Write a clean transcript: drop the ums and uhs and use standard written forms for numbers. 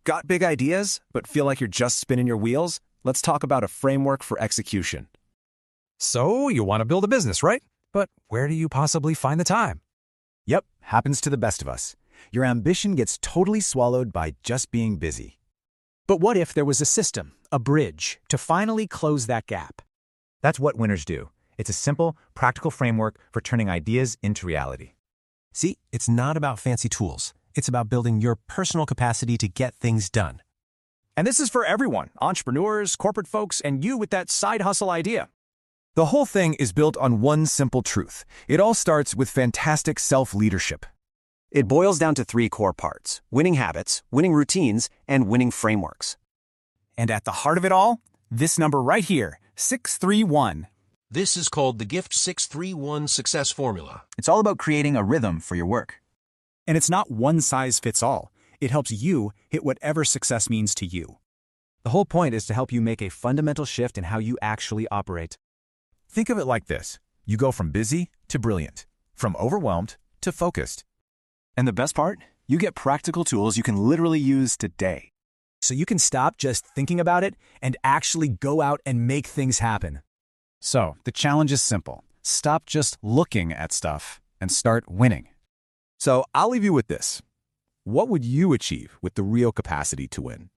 Got big ideas, but feel like you're just spinning your wheels? Let's talk about a framework for execution. So, you want to build a business, right? But where do you possibly find the time? Yep, happens to the best of us. Your ambition gets totally swallowed by just being busy. But what if there was a system, a bridge, to finally close that gap? That's what winners do. It's a simple, practical framework for turning ideas into reality. See, it's not about fancy tools. It's about building your personal capacity to get things done. And this is for everyone, entrepreneurs, corporate folks, and you with that side hustle idea. The whole thing is built on one simple truth. It all starts with fantastic self-leadership. It boils down to three core parts: winning habits, winning routines, and winning frameworks. And at the heart of it all, this number right here, 631. This is called the GIFT 631 Success Formula. It's all about creating a rhythm for your work. And it's not one size fits all. It helps you hit whatever success means to you. The whole point is to help you make a fundamental shift in how you actually operate. Think of it like this. You go from busy to brilliant, from overwhelmed to focused. And the best part? You get practical tools you can literally use today. So you can stop just thinking about it and actually go out and make things happen. So, the challenge is simple. Stop just looking at stuff and start winning. So I'll leave you with this. What would you achieve with the real capacity to win?